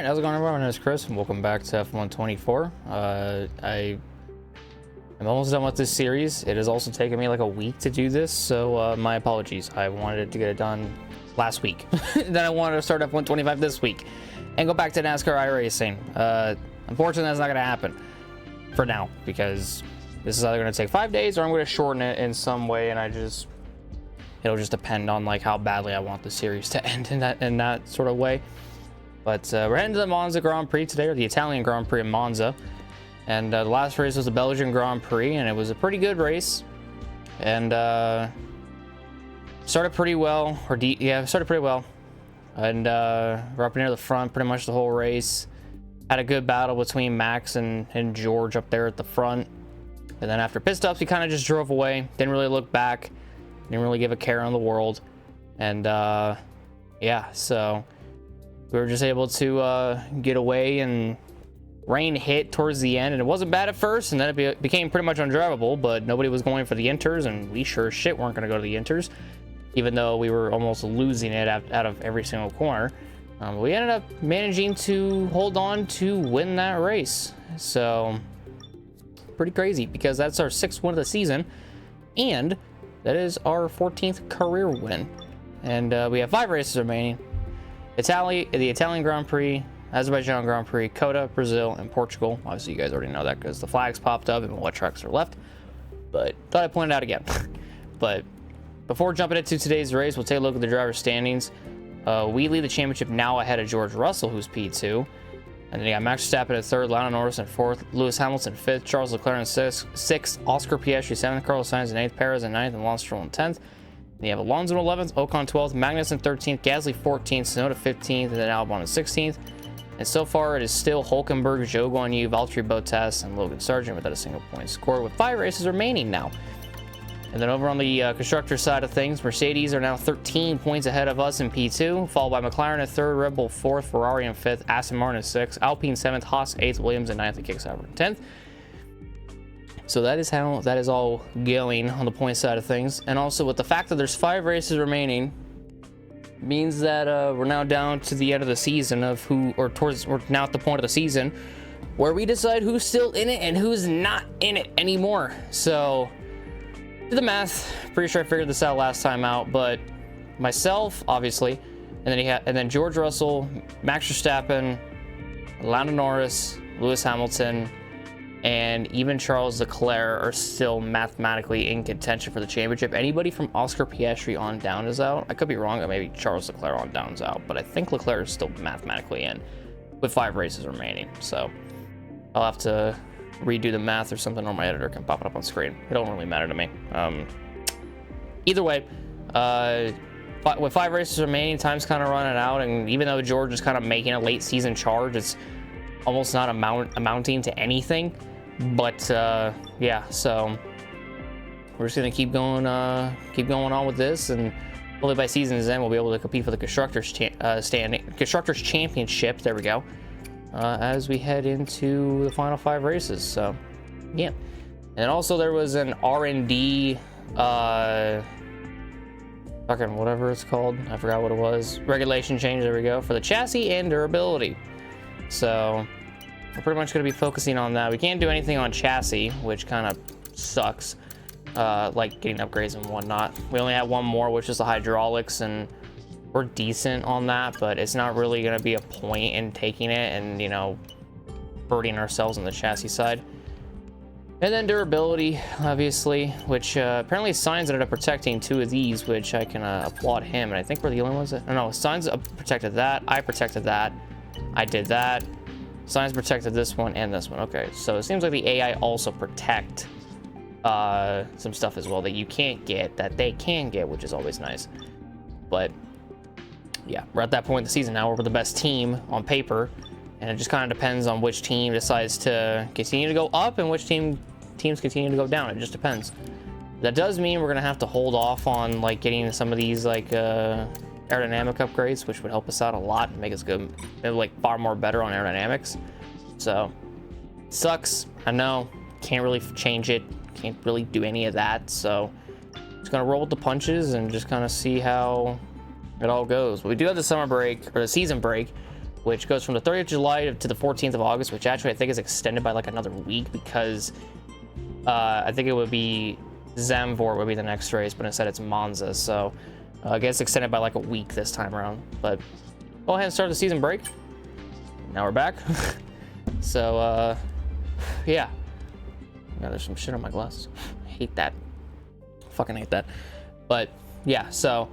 Alright, how's it going, everyone? My name is Chris, and welcome back to F124. I'm almost done with this series. It has also taken me like a week to do this, so my apologies. I wanted to get it done last week. Then I wanted to start F125 this week and go back to NASCAR iRacing. Unfortunately, that's not going to happen for now, because this is either going to take 5 days or I'm going to shorten it in some way, and it'll just depend on like how badly I want the series to end in that sort of way. But we're heading to the Monza Grand Prix today, or the Italian Grand Prix in Monza. And the last race was the Belgian Grand Prix, and it was a pretty good race. And started pretty well, started pretty well. And we're up near the front pretty much the whole race. Had a good battle between Max and George up there at the front. And then after pit stops, we kind of just drove away. Didn't really look back. Didn't really give a care in the world. And yeah, so we were just able to get away, and rain hit towards the end, and it wasn't bad at first, and then it became pretty much undrivable, but nobody was going for the inters, and we sure as shit weren't going to go to the inters, even though we were almost losing it out of every single corner. We ended up managing to hold on to win that race. So pretty crazy, because that's our 6th win of the season, and that is our 14th career win. And we have 5 races remaining. The Italian Grand Prix, Azerbaijan Grand Prix, Coda, Brazil, and Portugal. Obviously, you guys already know that because the flags popped up and what tracks are left. But thought I'd point it out again. But before jumping into today's race, we'll take a look at the driver standings. We lead the championship now ahead of George Russell, who's P2. And then you got Max Verstappen at 3rd, Lando Norris in 4th, Lewis Hamilton 5th, Charles Leclerc in 6th, Oscar Piastri 7th, Carlos Sainz in 8th, Perez in 9th, and Lance Stroll in 10th. Then you have Alonso in 11th, Ocon 12th, Magnussen 13th, Gasly 14th, Tsunoda 15th, and then Albon in 16th. And so far, it is still Hülkenberg, Zhou Guanyu, Valtteri Bottas, and Logan Sargent without a single point scored, with 5 races remaining now. And then over on the constructor side of things, Mercedes are now 13 points ahead of us in P2, followed by McLaren at 3rd, Red Bull 4th, Ferrari in 5th, Aston Martin in 6th, Alpine 7th, Haas 8th, Williams in 9th, and Kicksauber in 10th. So that is how that is all going on the point side of things. And also with the fact that there's 5 races remaining, means that we're now down to the end of the season of we're now at the point of the season where we decide who's still in it and who's not in it anymore. So do the math. Pretty sure I figured this out last time out, but myself, obviously, and then George Russell, Max Verstappen, Lando Norris, Lewis Hamilton, and even Charles Leclerc are still mathematically in contention for the championship. Anybody from Oscar Piastri on down is out. I could be wrong, or maybe Charles Leclerc on down is out, but I think Leclerc is still mathematically in with 5 races remaining. So I'll have to redo the math or something, or my editor can pop it up on screen. It don't really matter to me. Either way, but with 5 races remaining, time's kind of running out, and even though George is kind of making a late season charge, it's almost not amounting to anything. But yeah, so we're just gonna keep going on with this, and hopefully by season's end we'll be able to compete for the constructors championship. There we go. As we head into the final 5 races. So yeah, and also there was an R&D fucking whatever it's called, I forgot what it was, regulation change, there we go, for the chassis and durability. So we're pretty much going to be focusing on that. We can't do anything on chassis, which kind of sucks, like getting upgrades and whatnot. We only have one more, which is the hydraulics, and we're decent on that, but it's not really going to be a point in taking it and, you know, hurting ourselves on the chassis side. And then durability, obviously, which apparently Sainz ended up protecting 2 of these, which I can applaud him, and I think we're the only ones that... No, Sainz protected that, I protected that, I did that. Sainz protected this one and this one. Okay, so it seems like the AI also protect some stuff as well that you can't get, that they can get, which is always nice. But yeah, we're at that point in the season now where we're the best team on paper, and it just kind of depends on which team decides to continue to go up and which teams continue to go down. It just depends. That does mean we're gonna have to hold off on like getting some of these like aerodynamic upgrades, which would help us out a lot and make us good, like far more better on aerodynamics. So sucks, I know, can't really change it, can't really do any of that, so just gonna roll with the punches and just kind of see how it all goes. But we do have the summer break, or the season break, which goes from the 30th of July to the 14th of August, which actually I think is extended by like another week because I think it would be Zandvoort would be the next race, but instead it's Monza. So I guess extended by like a week this time around. But go ahead and start the season break. Now we're back. So yeah. There's some shit on my glasses. Hate that. Fucking hate that. But yeah, so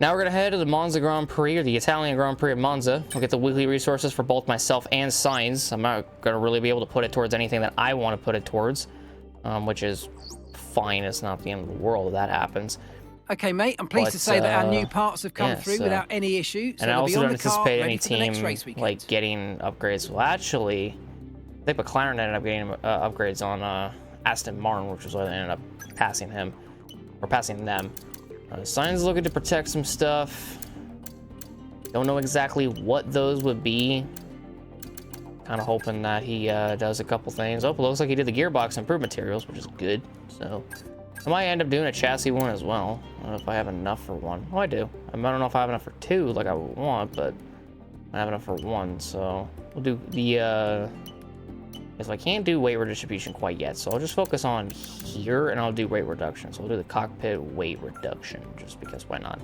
now we're gonna head to the Monza Grand Prix, or the Italian Grand Prix of Monza. We'll get the weekly resources for both myself and Sainz. I'm not gonna really be able to put it towards anything that I want to put it towards, which is fine. It's not the end of the world if that happens. Okay, mate, I'm pleased to say that our new parts have come through without any issue. So and I also don't anticipate any team like getting upgrades. Well, actually, I think McLaren ended up getting upgrades on Aston Martin, which is why they ended up passing him, or passing them. Sainz looking to protect some stuff. Don't know exactly what those would be. Kind of hoping that he does a couple things. Oh, it looks like he did the gearbox improved materials, which is good. So I might end up doing a chassis one as well. I don't know if I have enough for one. Oh, I do. I don't know if I have enough for two like I want, but I have enough for one. So we'll do the if I can't do weight redistribution quite yet, so I'll just focus on here and I'll do weight reduction. So we'll do the cockpit weight reduction just because why not?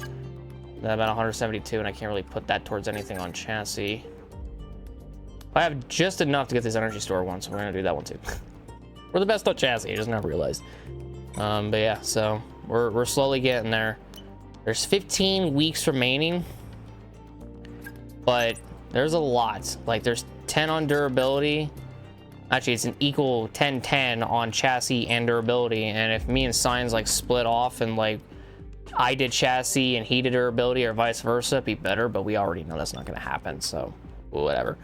Then about 172, and I can't really put that towards anything on chassis. I have just enough to get this energy store one, so we're gonna do that one too. We're the best on chassis, I just never realized. But yeah, so we're slowly getting there. There's 15 weeks remaining, but there's a lot. Like there's 10 on durability. Actually, it's an equal 10-10 on chassis and durability. And if me and Sainz like split off and like I did chassis and he did durability or vice versa, it'd be better. But we already know that's not going to happen. So whatever.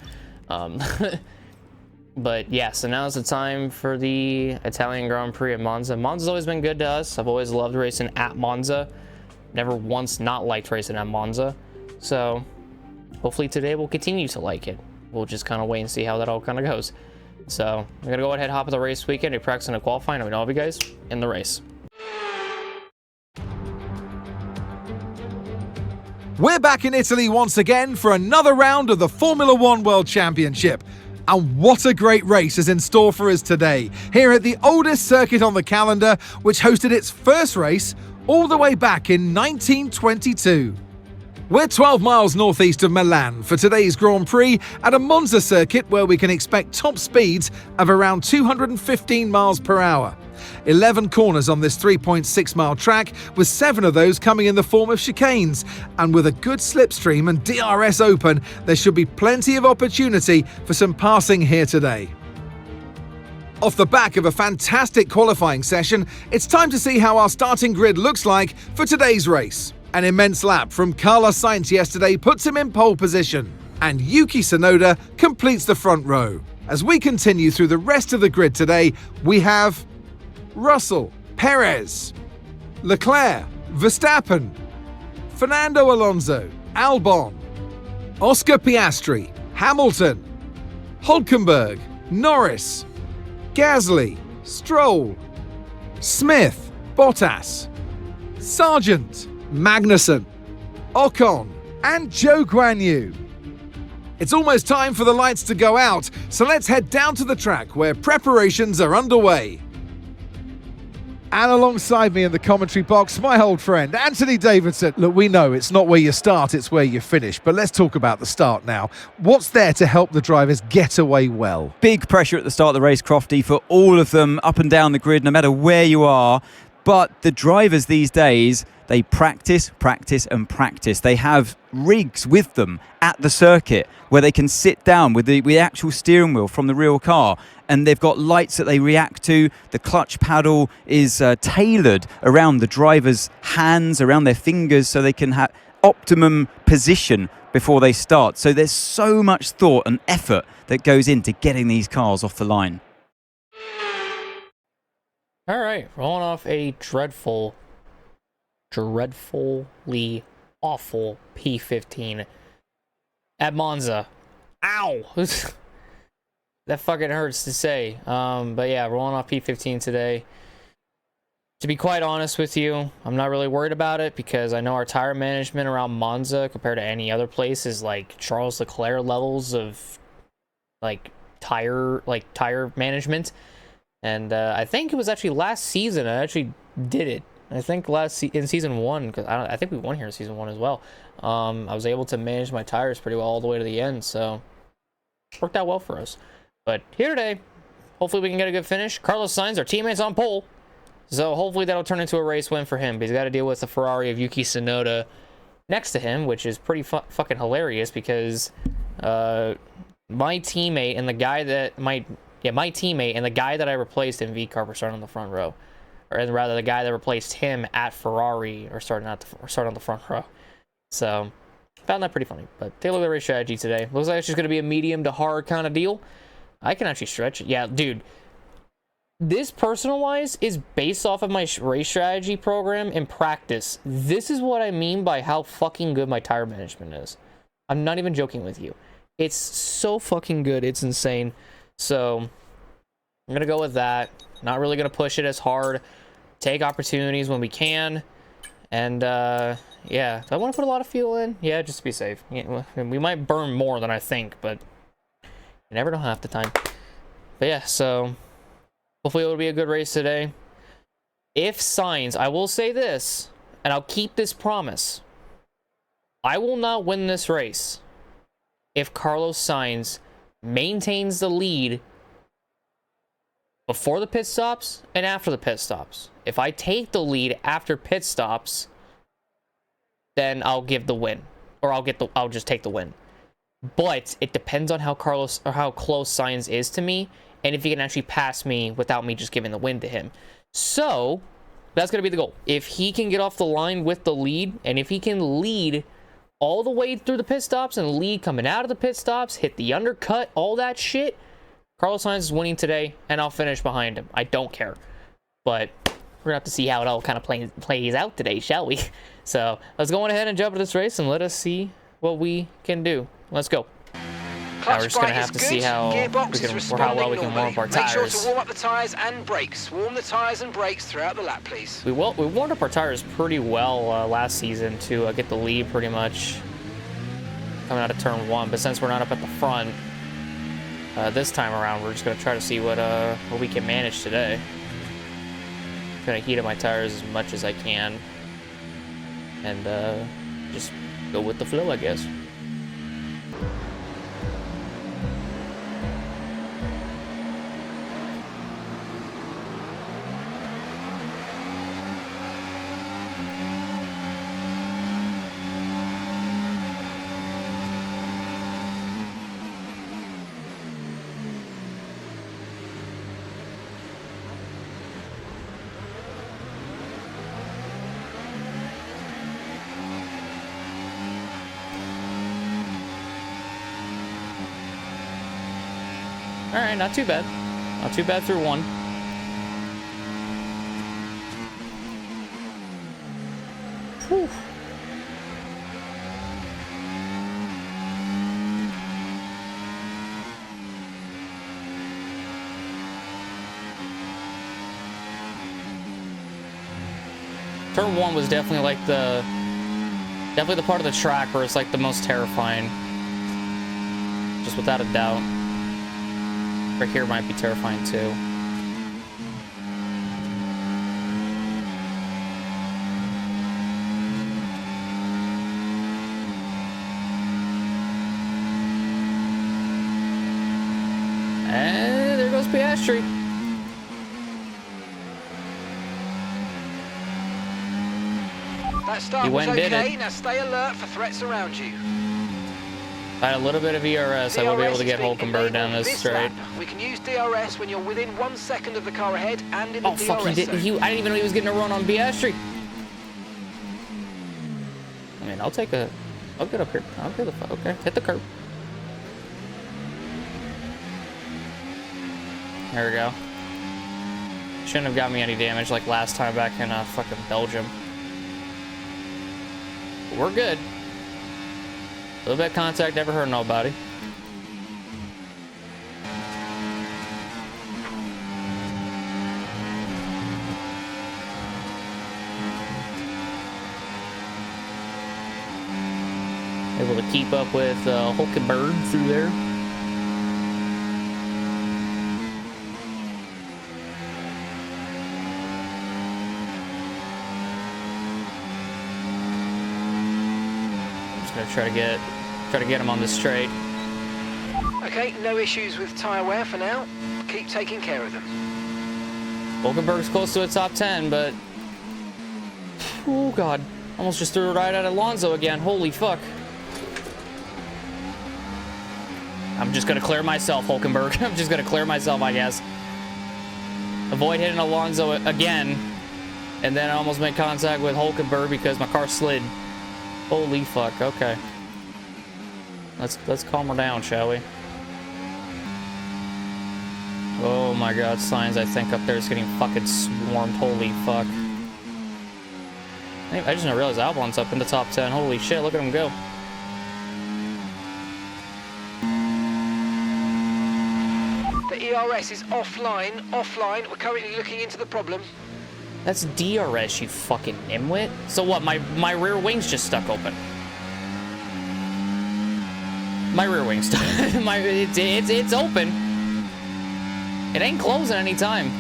But yeah, so now's the time for the Italian Grand Prix at Monza. Monza's always been good to us. I've always loved racing at Monza. Never once not liked racing at Monza. So hopefully today we'll continue to like it. We'll just kind of wait and see how that all kind of goes. So I'm gonna go ahead, hop at the race weekend, do practice and qualifying, and we know all you guys in the race. We're back in Italy once again for another round of the Formula One World Championship. And what a great race is in store for us today, here at the oldest circuit on the calendar, which hosted its first race all the way back in 1922. We're 12 miles northeast of Milan for today's Grand Prix at a Monza circuit where we can expect top speeds of around 215 miles per hour. 11 corners on this 3.6 mile track, with 7 of those coming in the form of chicanes. And with a good slipstream and DRS open, there should be plenty of opportunity for some passing here today. Off the back of a fantastic qualifying session, it's time to see how our starting grid looks like for today's race. An immense lap from Carlos Sainz yesterday puts him in pole position, and Yuki Tsunoda completes the front row. As we continue through the rest of the grid today, we have Russell, Perez, Leclerc, Verstappen, Fernando Alonso, Albon, Oscar Piastri, Hamilton, Hülkenberg, Norris, Gasly, Stroll, Smith, Bottas, Sargent, Magnussen, Ocon, and Zhou Guanyu. It's almost time for the lights to go out, so let's head down to the track where preparations are underway. And alongside me in the commentary box, my old friend, Anthony Davidson. Look, we know it's not where you start, it's where you finish. But let's talk about the start now. What's there to help the drivers get away well? Big pressure at the start of the race, Crofty, for all of them up and down the grid, no matter where you are. But the drivers these days, they practice, practice and practice. They have rigs with them at the circuit where they can sit down with the actual steering wheel from the real car, and they've got lights that they react to. The clutch paddle is tailored around the driver's hands, around their fingers, so they can have optimum position before they start. So there's so much thought and effort that goes into getting these cars off the line. All right, rolling off a dreadfully awful P15 at Monza. Ow! That fucking hurts to say. But yeah, rolling off P15 today. To be quite honest with you, I'm not really worried about it because I know our tire management around Monza compared to any other place is like Charles Leclerc levels of like tire management. And I think it was actually last season I actually did it. I think in season 1, because I think we won here in season 1 as well. I was able to manage my tires pretty well all the way to the end, so worked out well for us. But here today, hopefully we can get a good finish. Carlos Sainz, our teammates on pole. So hopefully that'll turn into a race win for him. But he's got to deal with the Ferrari of Yuki Tsunoda next to him, which is pretty fucking hilarious because my teammate and the guy that I replaced in VCARB are starting on the front row, or rather the guy that replaced him at Ferrari are starting on the front row. So found that pretty funny. But take a look at the race strategy today. Looks like it's just going to be a medium to hard kind of deal. I can actually stretch it. Yeah, dude. This personal-wise is based off of my race strategy program in practice. This is what I mean by how fucking good my tire management is. I'm not even joking with you. It's so fucking good. It's insane. So I'm going to go with that. Not really going to push it as hard. Take opportunities when we can. And, yeah. Do I want to put a lot of fuel in? Yeah, just to be safe. Yeah, we might burn more than I think, but you never know half the time. But yeah, so hopefully it'll be a good race today. If Sainz, I will say this, and I'll keep this promise. I will not win this race if Carlos Sainz maintains the lead before the pit stops and after the pit stops. If I take the lead after pit stops, then I'll give the win, or I'll just take the win. But it depends on how close Sainz is to me, and if he can actually pass me without me just giving the win to him. So that's going to be the goal. If he can get off the line with the lead, and if he can lead all the way through the pit stops and lead coming out of the pit stops, hit the undercut, all that shit, Carlos Sainz is winning today, and I'll finish behind him. I don't care. But we're going to have to see how it all kind of plays out today, shall we? So let's go on ahead and jump into this race and let us see what we can do. Let's go. Now we're just going to have to see how well we can warm up our tires. Make sure to warm up the tires and brakes. Warm the tires and brakes throughout the lap, please. We warmed up our tires pretty well last season to get the lead pretty much coming out of turn 1. But since we're not up at the front this time around, we're just going to try to see what we can manage today. I'm going to heat up my tires as much as I can and just go with the flow, I guess. All right, not too bad. Not too bad through 1. Whew. Turn 1 was definitely like the part of the track where it's like the most terrifying. Just without a doubt. Right here might be terrifying too. And there goes Piastri. That start was okay. Now stay alert for threats around you. If I had a little bit of DRS, I would be able to get Hulkenberg down this straight. We can use DRS when you're within 1 second of the car ahead and in the DRS fuck, he didn't. I didn't even know he was getting a run on Piastri. I mean, I'll get up here. Okay, hit the curb. There we go. Shouldn't have got me any damage like last time back in fucking Belgium. But we're good. A little bit of contact, never hurt nobody. Able to keep up with Hulkenberg through there. I'm just gonna try to get him on the straight. Okay, no issues with tyre wear for now. Keep taking care of them. Hulkenberg's close to a top 10, but oh god, almost just threw it right at Alonso again. Holy fuck. I'm just gonna clear myself, Hulkenberg. I'm just gonna clear myself, I guess. Avoid hitting Alonso again. And then I almost made contact with Hulkenberg because my car slid. Holy fuck, okay. Let's calm her down, shall we? Oh my god, Sainz, I think up there is getting fucking swarmed. Holy fuck. I just didn't realize Albon's up in the top 10. Holy shit, look at him go. The ERS is offline. We're currently looking into the problem. That's DRS, you fucking nimwit. So what, my rear wing's just stuck open. My rear wing's stuck. It's open. It ain't closing anytime.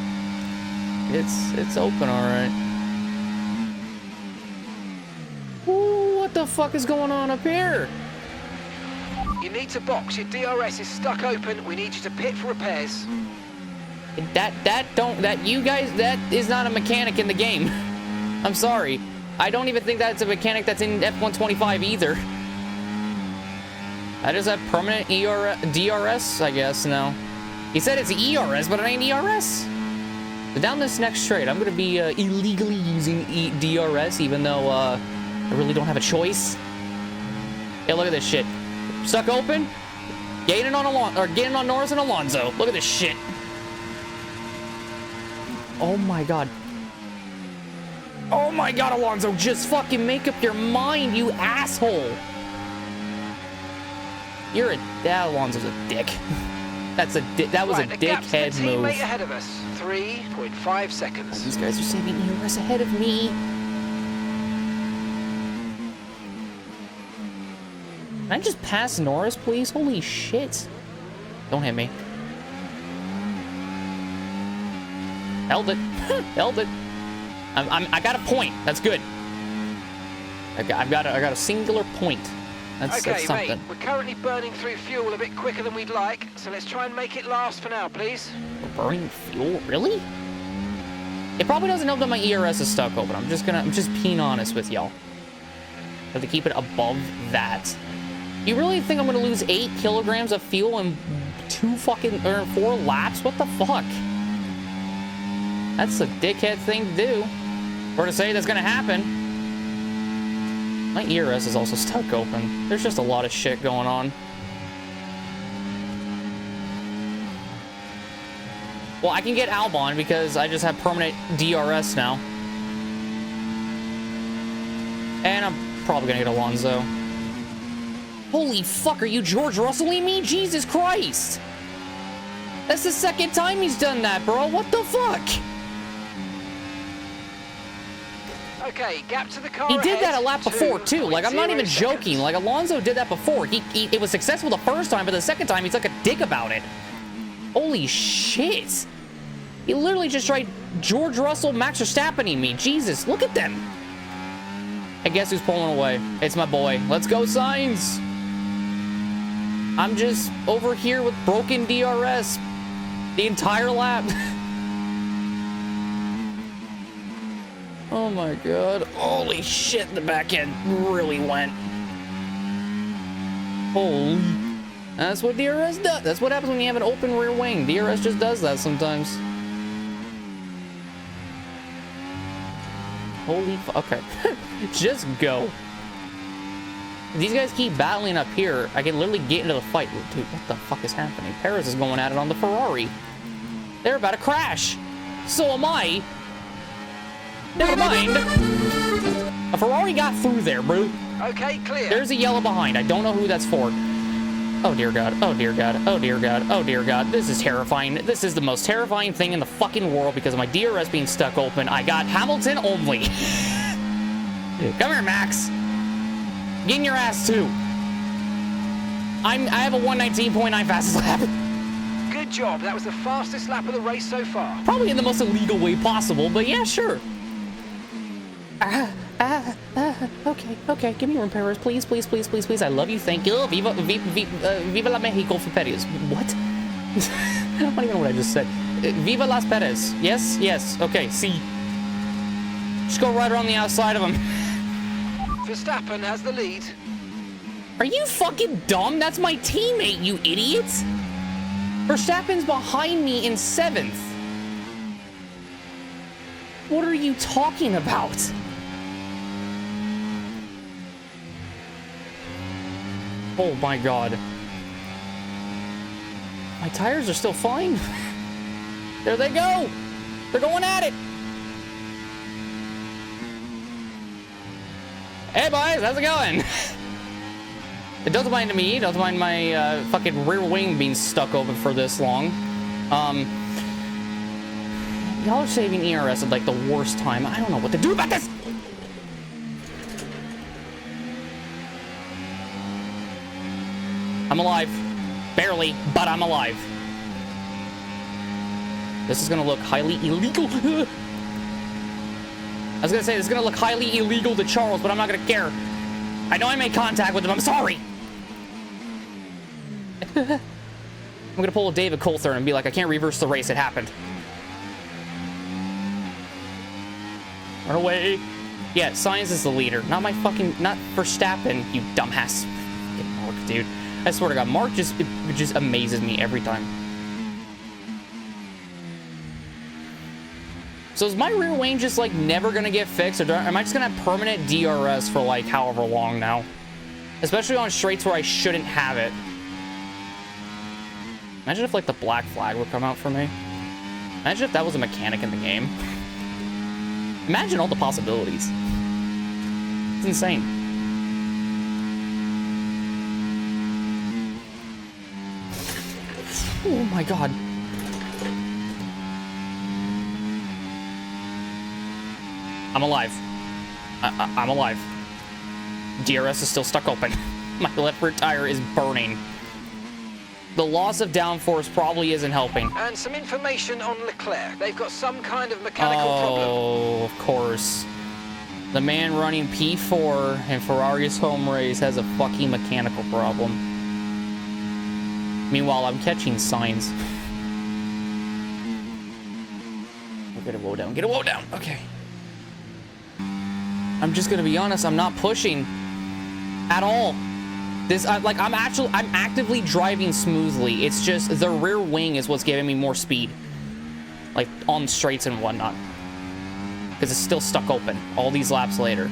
It's open, alright. Ooh, what the fuck is going on up here? You need to box. Your DRS is stuck open. We need you to pit for repairs. That is not a mechanic in the game. I'm sorry. I don't even think that's a mechanic that's in F125 either. I just have permanent DRS, I guess, no. He said it's ERS, but it ain't ERS. So down this next straight, I'm going to be illegally using DRS, even though I really don't have a choice. Hey, look at this shit. Stuck open. Gaining on Norris and Alonso. Look at this shit. Oh my god. Oh my god, Alonso, just fucking make up your mind, you asshole. That Alonso's a dick. That was a dickhead move. Teammate ahead of us. 3.5 seconds. These guys are saving ERS ahead of me. Can I just pass Norris, please? Holy shit. Don't hit me. Held it. Held it. I got a point. That's good. I got a singular point. That's something. Mate, we're currently burning through fuel a bit quicker than we'd like, so let's try and make it last for now, please. We're burning fuel? Really? It probably doesn't help that my ERS is stuck open. I'm just being honest with y'all. Have to keep it above that. You really think I'm gonna lose 8 kilograms of fuel in 4 laps? What the fuck? That's a dickhead thing to do. Or to say that's gonna happen. My ERS is also stuck open. There's just a lot of shit going on. Well, I can get Albon because I just have permanent DRS now. And I'm probably gonna get Alonso. Holy fuck, are you George Russelling me? Jesus Christ! That's the second time he's done that, bro. What the fuck? Okay, gap to the car. He did that a lap before too. Like, I'm not even joking. Like, Alonso did that before. It was successful the first time, but the second time he's like a dick about it. Holy shit! He literally just tried George Russell, Max Verstappening me. Jesus, look at them. I guess who's pulling away? It's my boy. Let's go, Sainz. I'm just over here with broken DRS the entire lap. Oh my god. Holy shit, the back end really went. Holy. That's what DRS does. That's what happens when you have an open rear wing. DRS just does that sometimes. Holy okay. Just go. These guys keep battling up here. I can literally get into the fight. Dude, what the fuck is happening? Perez is going at it on the Ferrari. They're about to crash. So am I. Never mind. A Ferrari got through there, bro. Okay, clear. There's a yellow behind. I don't know who that's for. Oh, dear God. Oh, dear God. Oh, dear God. Oh, dear God. This is terrifying. This is the most terrifying thing in the fucking world because of my DRS being stuck open. I got Hamilton only. Come here, Max. Get in your ass, too. I have a 119.9 fastest lap. Good job. That was the fastest lap of the race so far. Probably in the most illegal way possible, but yeah, sure. Okay. Give me room, Perez, please. I love you. Thank you. Viva la Mexico for Perez. What? I don't even know what I just said. Viva las Perez. Yes. Okay, see. Just go right around the outside of him. Verstappen has the lead. Are you fucking dumb? That's my teammate, you idiot. Verstappen's behind me in 7th. What are you talking about? Oh my god. My tires are still fine. There they go. They're going at it. Hey boys, how's it going? Don't mind me. Don't mind my fucking rear wing being stuck open for this long. Y'all are saving ERS at like the worst time. I don't know what to do about this. I'm alive. Barely, but I'm alive. This is gonna look highly illegal. I was gonna say this is gonna look highly illegal to Charles, but I'm not gonna care. I know I made contact with him. I'm sorry. I'm gonna pull a David Coulthard and be like, I can't reverse the race. It happened. Run away. Yeah, Sainz is the leader. Not Verstappen, you dumbass. Get Mark, dude. I swear to God, Mark just amazes me every time. So is my rear wing just like never gonna get fixed, or am I just gonna have permanent DRS for like however long now? Especially on straights where I shouldn't have it. Imagine if like the black flag would come out for me. Imagine if that was a mechanic in the game. Imagine all the possibilities. It's insane. Oh my god. I'm alive. I'm alive. DRS is still stuck open. My left rear tire is burning. The loss of downforce probably isn't helping. And some information on Leclerc. They've got some kind of mechanical problem. Oh, of course. The man running P4 in Ferrari's home race has a fucking mechanical problem. Meanwhile, I'm catching Sainz. Get a woe down. Get a woe down. Okay. I'm just gonna be honest. I'm not pushing at all. I'm actively driving smoothly. It's just the rear wing is what's giving me more speed, like on straights and whatnot, because it's still stuck open all these laps later.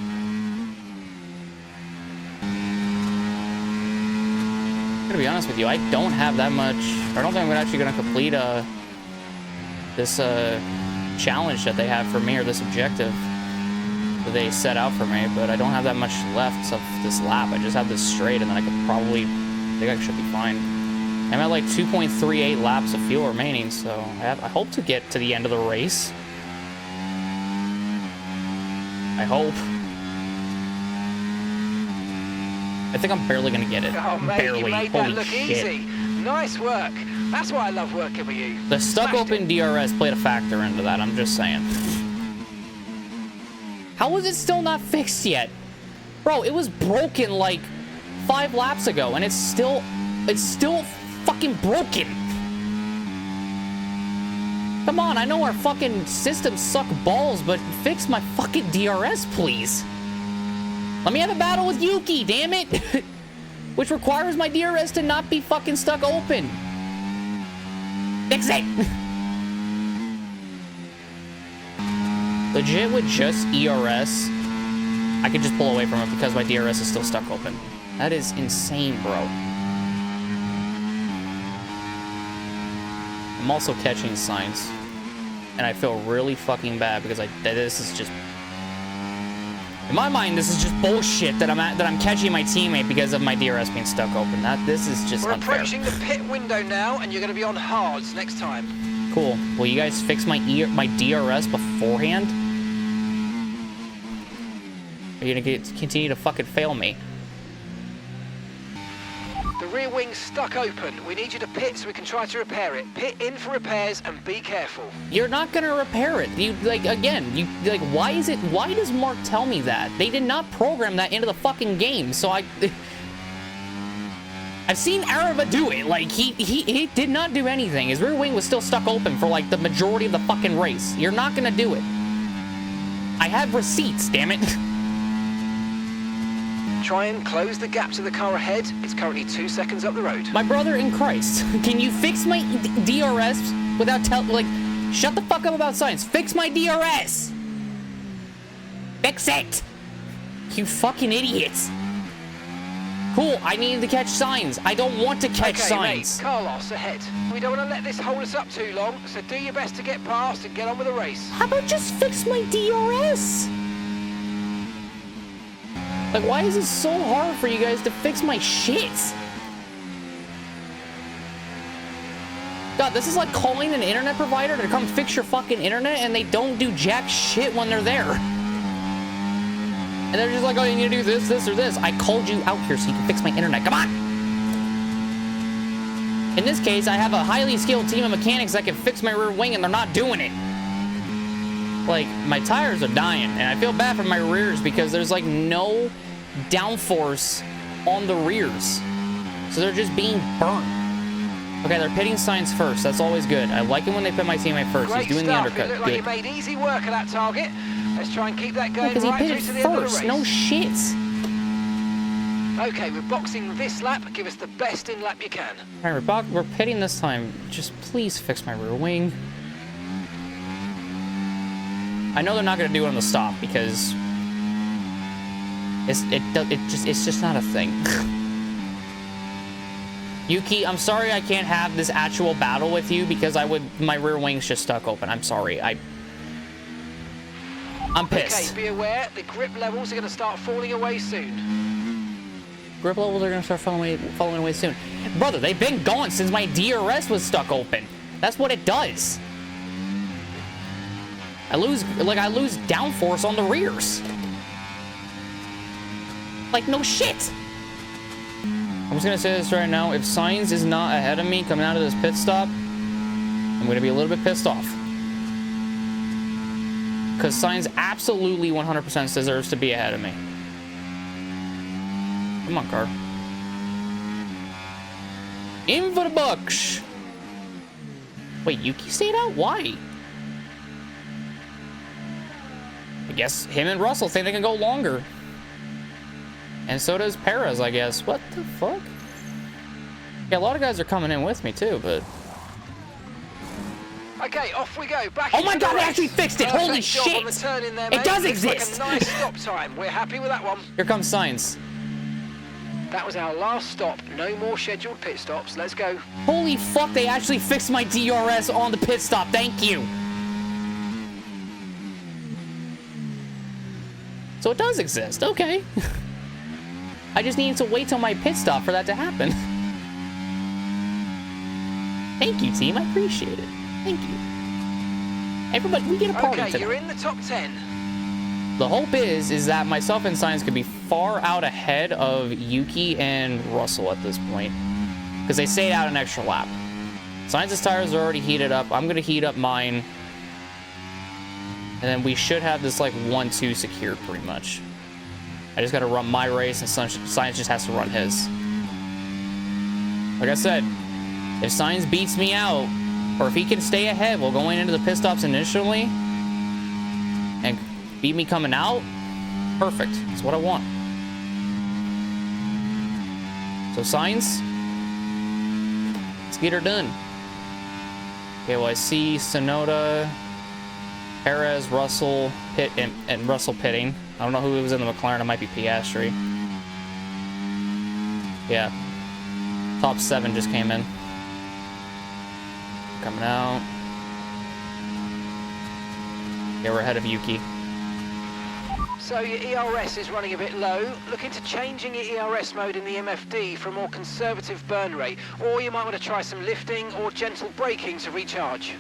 I'm gonna be honest with you. I don't have that much. I don't think I'm actually gonna complete this challenge that they have for me, or this objective that they set out for me, but I don't have that much left of this lap. I just have this straight, and then I could probably, I think I should be fine. I'm at like 2.38 laps of fuel remaining, so I hope to get to the end of the race. I hope. I think I'm barely gonna get it. Oh, mate, barely. you made that Holy look shit. easy. Nice work. That's why I love working with you. The stuck Smashed open it. DRS played a factor into that, I'm just saying. How is it still not fixed yet? Bro, it was broken like 5 laps ago, and it's still fucking broken. Come on, I know our fucking systems suck balls, but fix my fucking DRS, please. Let me have a battle with Yuki, damn it. Which requires my DRS to not be fucking stuck open. Fix it. Legit with just ERS, I could just pull away from it because my DRS is still stuck open. That is insane, bro. I'm also catching Sainz, and I feel really fucking bad because this is just, in my mind, this is just bullshit that I'm catching my teammate because of my DRS being stuck open. This is just We're unfair. approaching the pit window now, and you're going to be on hards next time. Cool. Will you guys fix my DRS beforehand? Are you gonna continue to fucking fail me? The rear wing's stuck open. We need you to pit so we can try to repair it. Pit in for repairs and be careful. You're not gonna repair it. You, like, again, you, like, why does Mark tell me that? They did not program that into the fucking game, so I've seen Arava do it. Like, he did not do anything. His rear wing was still stuck open for, like, the majority of the fucking race. You're not gonna do it. I have receipts, damn it. Try and close the gap to the car ahead. It's currently 2 seconds up the road. My brother in Christ, can you fix my DRS without like, shut the fuck up about science. Fix my DRS. Fix it. You fucking idiots. Cool, I needed to catch signs. I don't want to catch signs. Mate, Carlos ahead. We don't want to let this hold us up too long, so do your best to get past and get on with the race. How about just fix my DRS? Like, why is it so hard for you guys to fix my shit? God, this is like calling an internet provider to come fix your fucking internet and they don't do jack shit when they're there. And they're just like, oh, you need to do this, this, or this. I called you out here so you can fix my internet. Come on! In this case, I have a highly skilled team of mechanics that can fix my rear wing and they're not doing it. Like, my tires are dying and I feel bad for my rears because there's like no downforce on the rears. So they're just being burnt. Okay, they're pitting signs first. That's always good. I like it when they pit my teammate first. Great He's doing stuff. the undercut. You look like you made easy work of that target. Let's try and keep that going Because right he through pitted to the end of the first. race. No shit. Okay, we're boxing this lap. Give us the best in lap you can. All right, we're pitting this time. Just please fix my rear wing. I know they're not going to do it on the stop because it's just not a thing. Yuki, I'm sorry I can't have this actual battle with you because my rear wing's just stuck open. I'm sorry. I'm pissed. Okay, be aware, the grip levels are going to start falling away soon. Grip levels are going to start falling away soon. Brother, they've been gone since my DRS was stuck open. That's what it does. I lose downforce on the rears. Like, no shit. I'm just gonna say this right now. If Sainz is not ahead of me coming out of this pit stop, I'm gonna be a little bit pissed off. Because Sainz absolutely 100% deserves to be ahead of me. Come on, car. In for the bucks. Wait, Yuki stayed out? Why? I guess him and Russell think they can go longer. And so does Perez, I guess. What the fuck? Yeah, a lot of guys are coming in with me too, but... Okay, off we go. Back oh my god, they actually fixed it! Holy shit! On the turn in there, it does Looks exist! like a nice stop time. We're happy with that one. Here comes Sainz. That was our last stop. No more scheduled pit stops. Let's go. Holy fuck, they actually fixed my DRS on the pit stop. Thank you! So it does exist. Okay. I just needed to wait till my pit stop for that to happen. Thank you, team. I appreciate it. Thank you. Everybody, we get a party Okay, today. you're in the top 10. The hope is that myself and Sainz could be far out ahead of Yuki and Russell at this point. Because they stayed out an extra lap. Sainz's tires are already heated up. I'm going to heat up mine. And then we should have this, like, 1-2 secured pretty much. I just got to run my race, and Sainz just has to run his. Like I said, if Sainz beats me out, or if he can stay ahead while going into the pit stops initially, and beat me coming out, perfect. That's what I want. So Sainz, let's get her done. Okay, well I see Tsunoda, Perez, Russell, Pitt, and Russell pitting. I don't know who was in the McLaren. It might be Piastri. Yeah. Top 7 just came in. Coming out. Yeah, we're ahead of Yuki. So your ERS is running a bit low. Look into changing your ERS mode in the MFD for a more conservative burn rate. Or you might want to try some lifting or gentle braking to recharge.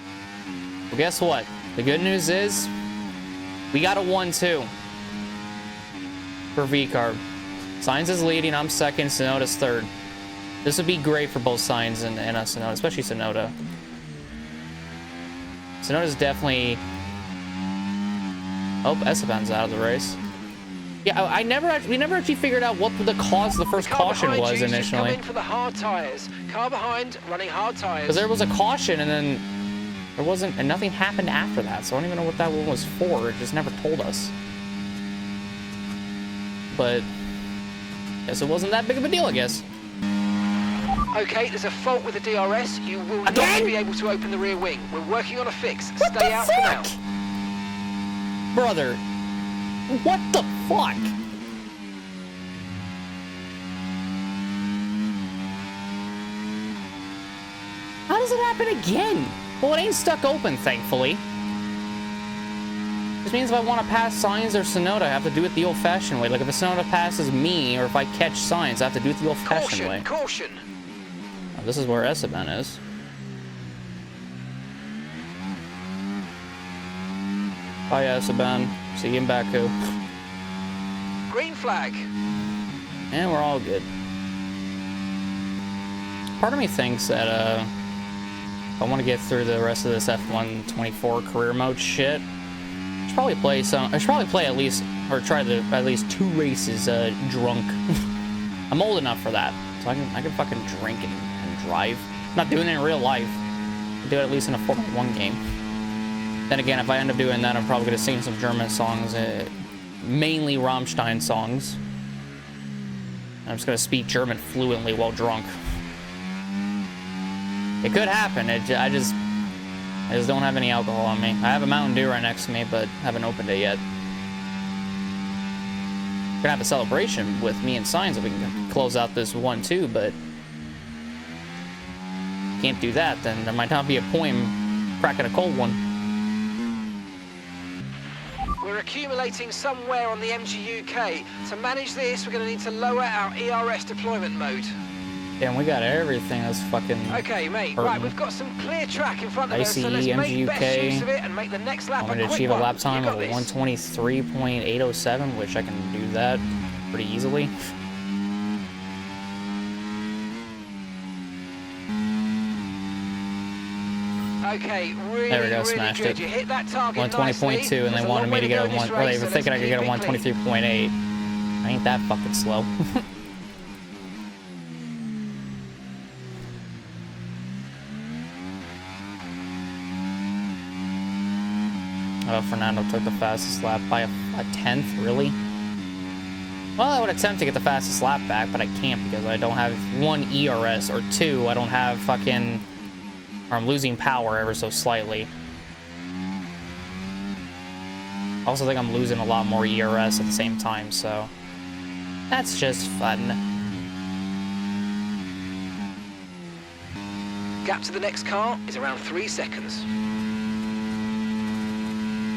Well, guess what? The good news is we got a 1-2 for VCARB. Sainz is leading, I'm second, Tsunoda's third. This would be great for both Sainz and Tsunoda, especially Tsunoda. Tsunoda's definitely... Oh, Esteban's out of the race. Yeah, we never actually figured out what the cause of the first caution was initially. Come in for the hard tires. Car behind, running hard tires. Because there was a caution and then there wasn't, and nothing happened after that. So I don't even know what that one was for. It just never told us. But I guess it wasn't that big of a deal, I guess. Okay, there's a fault with the DRS. You will not be able to open the rear wing. We're working on a fix. What Stay the out fuck? for now. Brother, what the fuck? How does it happen again? Well, it ain't stuck open, thankfully. Which means if I want to pass Sainz or Tsunoda, I have to do it the old-fashioned way. Like if a Tsunoda passes me, or if I catch Sainz, I have to do it the old-fashioned way. Caution! Oh, this is where Esteban is. Bye, Esteban. See you in Baku. Green flag. And we're all good. Part of me thinks that, if I want to get through the rest of this F1 24 career mode shit, I should probably play at least, or try at least 2 races drunk. I'm old enough for that, so I can fucking drink and drive. I'm not doing it in real life. I do it at least in a Formula 1 game. Then again, if I end up doing that, I'm probably gonna sing some German songs, mainly Rammstein songs. I'm just gonna speak German fluently while drunk. It could happen. I just don't have any alcohol on me. I have a Mountain Dew right next to me, but haven't opened it yet. Gonna have a celebration with me and Sainz if we can close out this 1-2, but can't do that. Then there might not be a point in cracking a cold one. We're accumulating somewhere on the MGUK. To manage this, we're going to need to lower our ERS deployment mode. Damn, we got everything that's fucking... Okay, mate. hurting. Right, we've got some clear track in front of us, so let's ICE, make best MGUK. use of it and make the next lap I'm going to a quick achieve a one. lap time You of got this. 123.807, which I can do that pretty easily. Okay, really, There we go, really smashed good. it. You hit that target 120.2, and they wanted me to get a 1, or they were thinking I could get a 123.8. I ain't that fucking slow. Fernando took the fastest lap by a tenth, really? Well, I would attempt to get the fastest lap back, but I can't because I don't have 1 ERS, or 2, I don't have fucking... Or I'm losing power ever so slightly. I also think I'm losing a lot more ERS at the same time, so... That's just fun. Gap to the next car is around 3 seconds.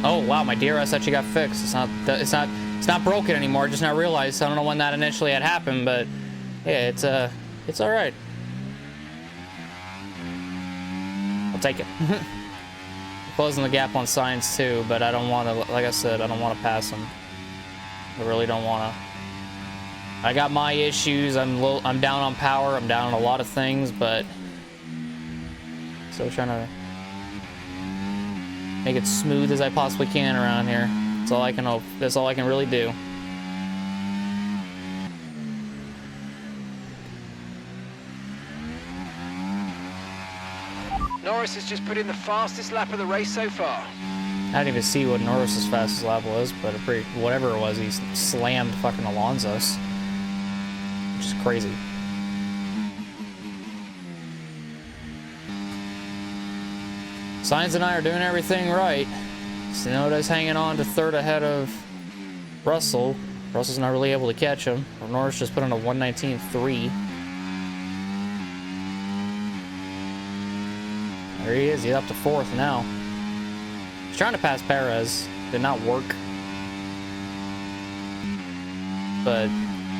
Oh wow, my DRS actually got fixed. It's not broken anymore. I just now realized. I don't know when that initially had happened, but yeah, it's all right. I'll take it. Closing the gap on Sainz too, but I don't want to. Like I said, I don't want to pass him. I really don't want to. I got my issues. I'm down on power. I'm down on a lot of things, but still trying to make it smooth as I possibly can around here. That's all I can hope. That's all I can really do. Norris has just put in the fastest lap of the race so far. I didn't even see what Norris's fastest lap was, but whatever it was, he slammed fucking Alonso's, which is crazy. Sainz and I are doing everything right. Tsunoda's hanging on to third ahead of Russell. Russell's not really able to catch him. Norris just put on a 119.3. There he is. He's up to fourth now. He's trying to pass Perez. Did not work. But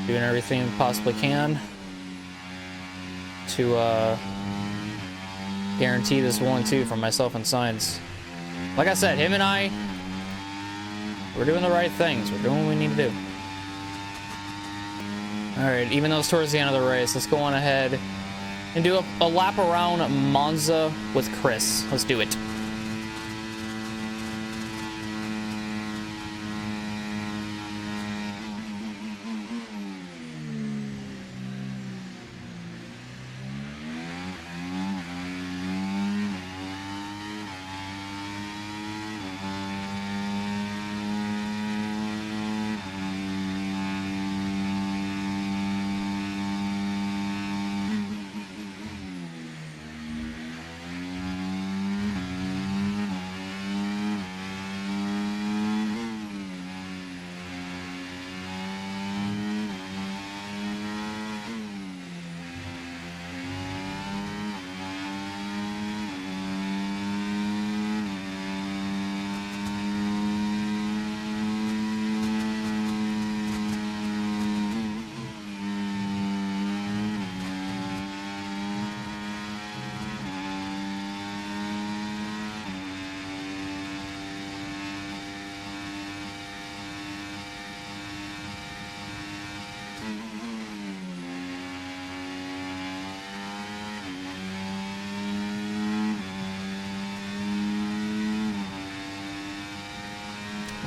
doing everything we possibly can to guarantee this 1-2 for myself and Sainz. Like I said, him and I, we're doing the right things. We're doing what we need to do. Alright, even though it's towards the end of the race, let's go on ahead and do a lap around Monza with Chris. Let's do it.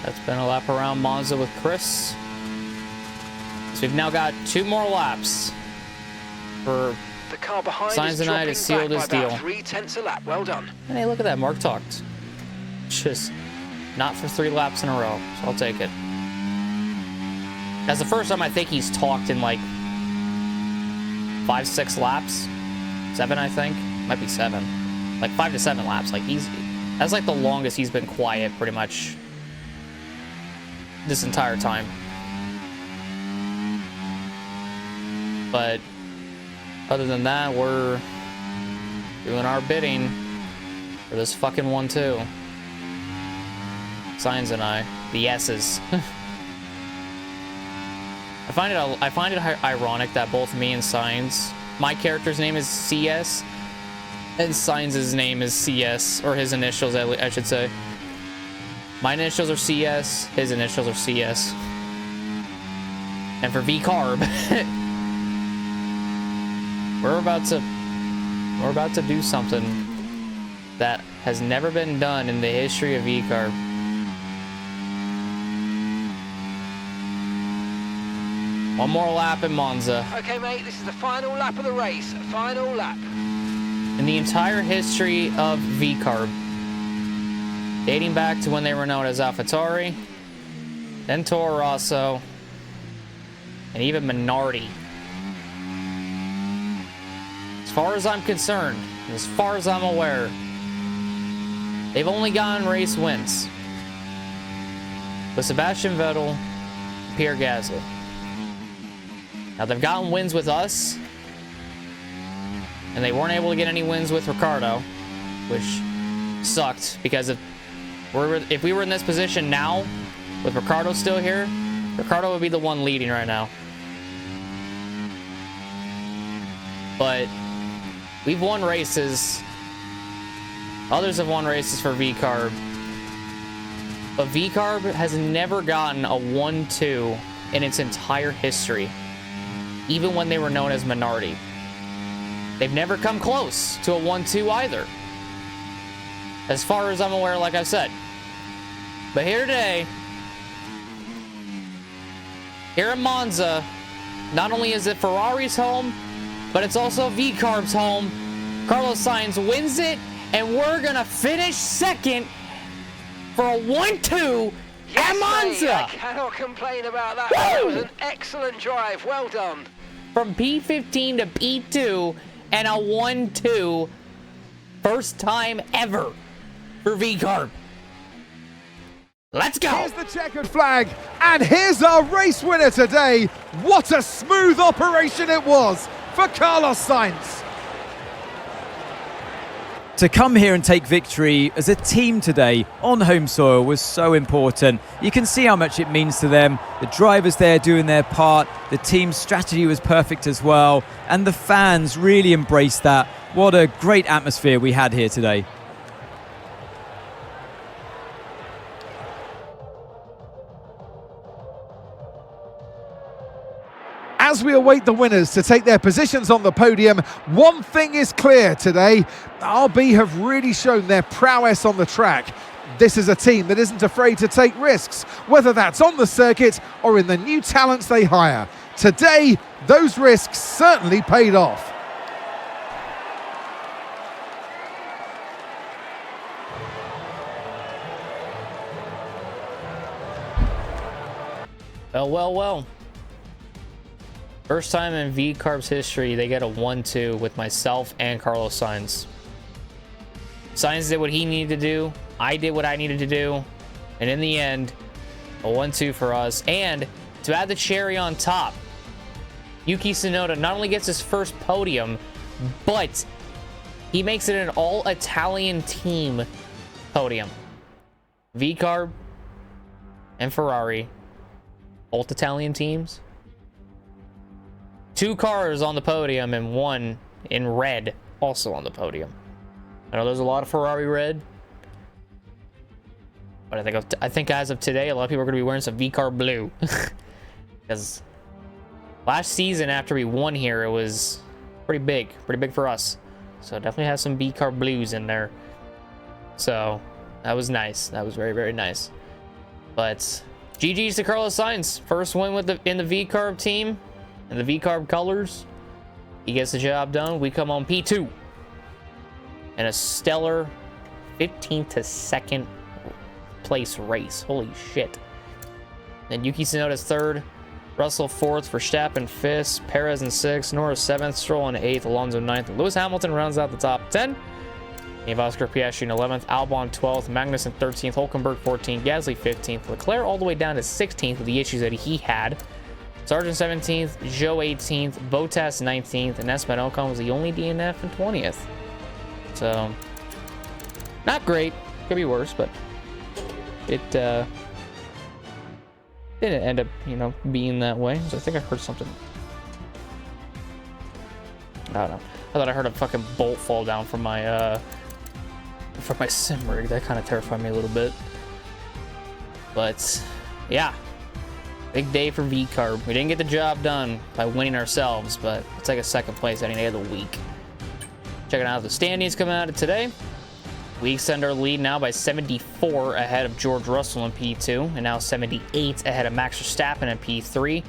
That's been a lap around Monza with Chris. So we've now got 2 more laps for The car behind Sainz is and I to dropping seal back this by about deal. 3/10 a lap. Well done. And hey, look at that, Mark talked. Just not for 3 laps in a row, so I'll take it. That's the first time I think he's talked in like 5, 6 laps. 7, I think. Might be 7. Like 5 to 7 laps. Like that's like the longest he's been quiet pretty much this entire time. But other than that, we're doing our bidding for this fucking 1-2. Sainz and I, the S's. I find it ironic that both me and Sainz, my character's name is CS, and Sainz's name is CS, or his initials, I should say. My initials are CS, his initials are CS. And for VCARB, we're about to do something that has never been done in the history of VCARB. One more lap in Monza. Okay, mate, this is the final lap of the race. Final lap. In the entire history of VCARB, dating back to when they were known as AlphaTauri, then Toro Rosso, and even Minardi. As far as I'm concerned, as far as I'm aware, they've only gotten race wins with Sebastian Vettel and Pierre Gasly. Now, they've gotten wins with us, and they weren't able to get any wins with Ricciardo, which sucked, because if we were in this position now, with Ricciardo still here, Ricciardo would be the one leading right now. But we've won races. Others have won races for VCARB. But VCARB has never gotten a 1-2 in its entire history, even when they were known as Minardi. They've never come close to a 1-2 either, as far as I'm aware, like I said. But here today, here in Monza, not only is it Ferrari's home, but it's also VCARB's home. Carlos Sainz wins it, and we're gonna finish second for a 1-2 at Monza. Mate, I cannot complain about that. That was an excellent drive. Well done. From P15 to P2 and a 1-2. First time ever for VCARB. Let's go. Here's the checkered flag, and here's our race winner today. What a smooth operation it was for Carlos Sainz. To come here and take victory as a team today on home soil was so important. You can see how much it means to them. The drivers there doing their part. The team's strategy was perfect as well. And the fans really embraced that. What a great atmosphere we had here today. As as we await the winners to take their positions on the podium, one thing is clear today. RB have really shown their prowess on the track. This is a team that isn't afraid to take risks, whether that's on the circuit or in the new talents they hire. Today, those risks certainly paid off. Well. First time in VCARB's history, they get a 1-2 with myself and Carlos Sainz. Sainz did what he needed to do. I did what I needed to do. And in the end, a 1-2 for us. And to add the cherry on top, Yuki Tsunoda not only gets his first podium, but he makes it an all-Italian team podium. VCARB and Ferrari, both Italian teams. 2 cars on the podium and 1 in red also on the podium. I know there's a lot of Ferrari red, but I think as of today, a lot of people are going to be wearing some VCARB blue. Because last season after we won here, it was pretty big for us. So definitely has some VCARB blues in there. So that was nice. That was very, very nice. But GG's to Carlos Sainz. First win in the VCARB team. In the VCARB colors. He gets the job done. We come on P2. And a stellar 15th to 2nd place race. Holy shit. Then Yuki Tsunoda's 3rd. Russell 4th. Verstappen 5th. Perez in 6th. Norris 7th. Stroll in 8th. Alonso 9th. And Lewis Hamilton rounds out the top 10. You have Oscar Piastri in 11th, Albon 12th, Magnussen 13th, Hülkenberg 14th, Gasly 15th, Leclerc all the way down to 16th with the issues that he had. Sargent 17th, Zhou 18th, Bottas 19th, and Esteban Ocon was the only DNF in 20th. So, not great. Could be worse, but it didn't end up, being that way. So I think I heard something. I don't know. I thought I heard a fucking bolt fall down from my sim rig. That kind of terrified me a little bit. But yeah, big day for VCARB. We didn't get the job done by winning ourselves, but let's take a 2nd place any day of the week. Checking out the standings coming out of today. We extend our lead now by 74 ahead of George Russell in P2, and now 78 ahead of Max Verstappen in P3.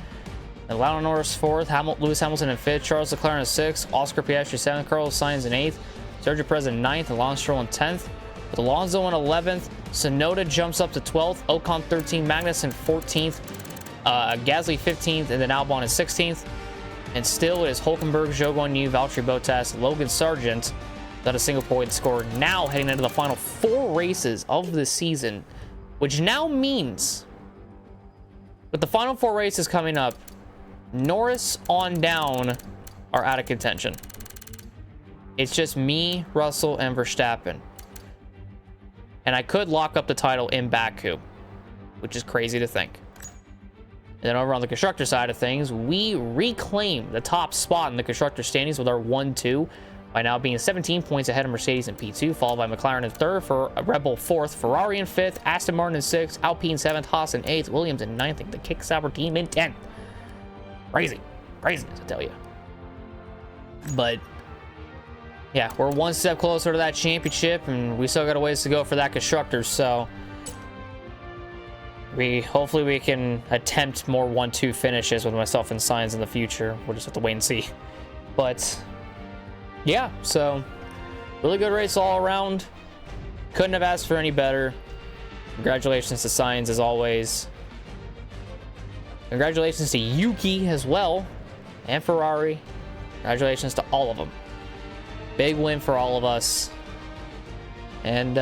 And Lando Norris 4th, Lewis Hamilton in 5th, Charles Leclerc in 6th, Oscar Piastri 7th, Carlos Sainz in 8th, Sergio Perez in 9th, Alonso Stroll in 10th, with Alonso in 11th, Tsunoda jumps up to 12th, Ocon 13th, Magnussen 14th, Gasly 15th, and then Albon is 16th. And still it is Hülkenberg, Zhou Guanyu, Valtteri Bottas, Logan Sargent without a single point scored. Now heading into the final 4 races of the season, which now means with the final 4 races coming up, Norris on down are out of contention. It's just me, Russell, and Verstappen. And I could lock up the title in Baku, which is crazy to think. And then over on the constructor side of things, we reclaim the top spot in the constructor standings with our 1-2 by now being 17 points ahead of Mercedes in P2, followed by McLaren in 3rd, for Red Bull 4th, Ferrari in 5th, Aston Martin in 6th, Alpine 7th, Haas in 8th, Williams in 9th, and the Kicksauber team in 10th. Craziness, I tell you. But yeah, we're one step closer to that championship, and we still got a ways to go for that constructors. So hopefully we can attempt more 1-2 finishes with myself and Sainz in the future. We'll just have to wait and see. But yeah, so really good race all around. Couldn't have asked for any better. Congratulations to Sainz as always. Congratulations to Yuki as well, and Ferrari. Congratulations to all of them. Big win for all of us. And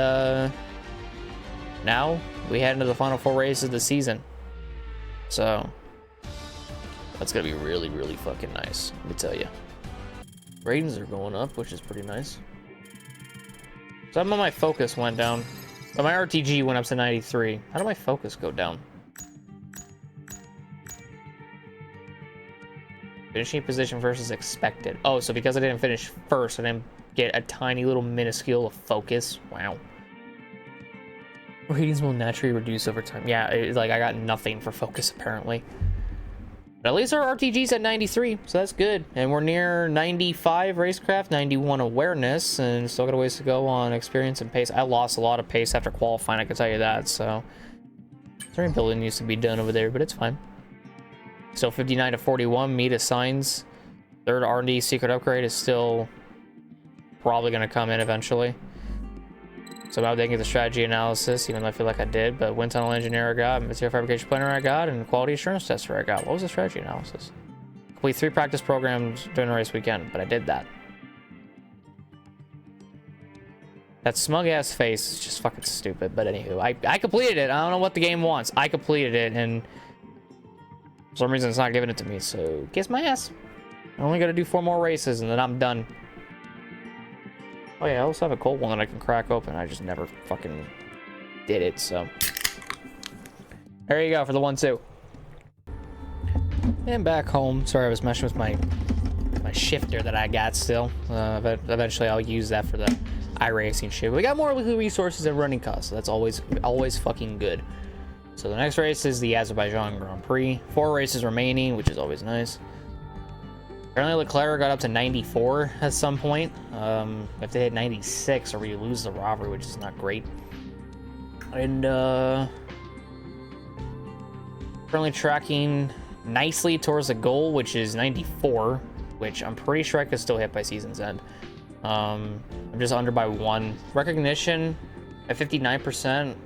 now we head into the final 4 races of the season. So that's gonna be really, really fucking nice, let me tell you. Ratings are going up, which is pretty nice. Some of my focus went down, but my RTG went up to 93. How did my focus go down? Finishing position versus expected. Oh, so because I didn't finish first, I didn't get a tiny little minuscule of focus. Wow. Ratings will naturally reduce over time. Yeah, it's like I got nothing for focus apparently. But at least our RTG's at 93, so that's good. And we're near 95 racecraft, 91 awareness, and still got a ways to go on experience and pace. I lost a lot of pace after qualifying, I can tell you that, so... Certain building needs to be done over there, but it's fine. Still 59 to 41, me to signs. Third R&D secret upgrade is still probably going to come in eventually. So now they can get the strategy analysis, even though I feel like I did. But wind tunnel engineer I got, material fabrication planner I got, and quality assurance tester I got. What was the strategy analysis? Complete 3 practice programs during the race weekend, but I did that. That smug ass face is just fucking stupid. But anywho, I completed it. I don't know what the game wants. I completed it, and for some reason it's not giving it to me. So kiss my ass. I only got to do 4 more races, and then I'm done. Oh yeah, I also have a cold one that I can crack open. I just never fucking did it, so. There you go for the 1-2. And back home. Sorry, I was messing with my shifter that I got still. Eventually I'll use that for the iRacing shit. We got more weekly resources and running costs, so that's always fucking good. So the next race is the Azerbaijan Grand Prix. 4 races remaining, which is always nice. Apparently Leclerc got up to 94 at some point. We have to hit 96 or we lose the robbery, which is not great. And currently tracking nicely towards the goal, which is 94, which I'm pretty sure I could still hit by season's end. I'm just under by 1. Recognition at 59%,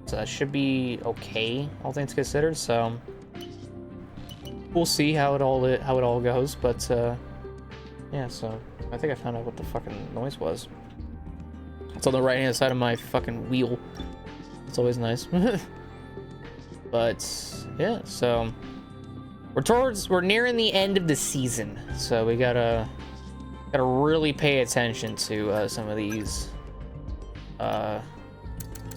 so that should be okay, all things considered. So we'll see how it all goes, but yeah. So I think I found out what the fucking noise was. It's on the right hand side of my fucking wheel. It's always nice. But yeah, so we're nearing the end of the season, so we gotta really pay attention to some of these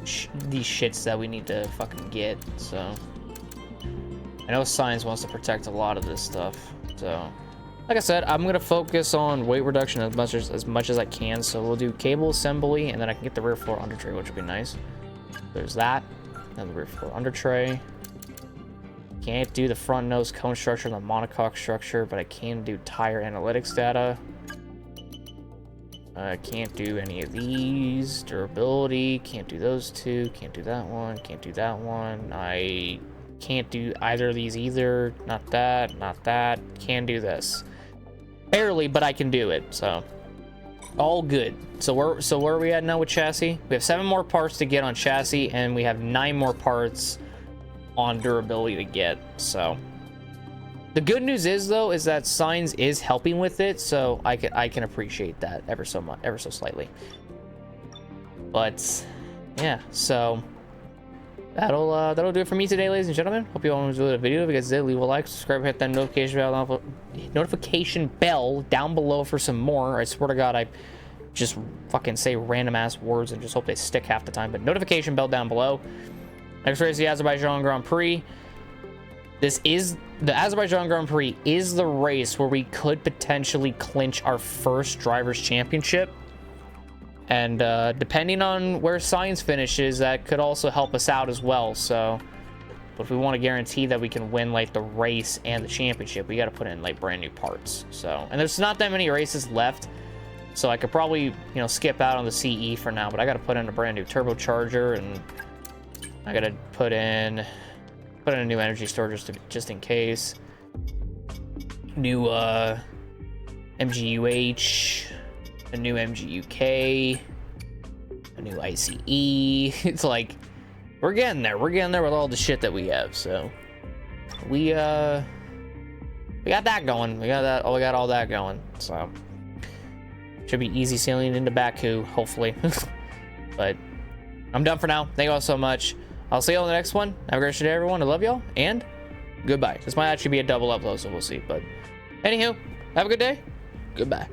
shits that we need to fucking get. So I know Science wants to protect a lot of this stuff, so like I said, I'm gonna focus on weight reduction as much as I can. So we'll do cable assembly, and then I can get the rear floor under tray, which would be nice. There's that, and the rear floor under tray. Can't do the front nose cone structure and the monocoque structure, but I can do tire analytics data. I can't do any of these. Durability, can't do those 2. Can't do that one. Can't do that one. I can't do either of these either. Not that, not that. Can do this. Barely, but I can do it, so all good. So where are we at now with chassis? We have 7 more parts to get on chassis, and we have 9 more parts on durability to get. So the good news is, though, is that Signs is helping with it, so I can appreciate that ever so slightly. But yeah, so that'll do it for me today, ladies and gentlemen. Hope you all enjoyed the video. If you guys did, leave a like, subscribe, hit that notification bell down below for some more. I swear to God, I just fucking say random ass words and just hope they stick half the time. But notification bell down below. Next race, the Azerbaijan Grand Prix. The Azerbaijan Grand Prix is the race where we could potentially clinch our first Drivers' Championship. And depending on where Science finishes, that could also help us out as well. So, but if we want to guarantee that we can win like the race and the championship, we got to put in like brand new parts. So, and there's not that many races left, so I could probably, skip out on the CE for now. But I got to put in a brand new turbocharger, and I got to put in a new energy storage just in case. New MGUH. A new MGUK, a new ICE. It's like we're getting there. We're getting there with all the shit that we have. So we got that going. We got all that going. So should be easy sailing into Baku, hopefully. But I'm done for now. Thank you all so much. I'll see you on the next one. Have a great day, everyone. I love y'all, and goodbye. This might actually be a double upload, so we'll see. But anywho, have a good day. Goodbye.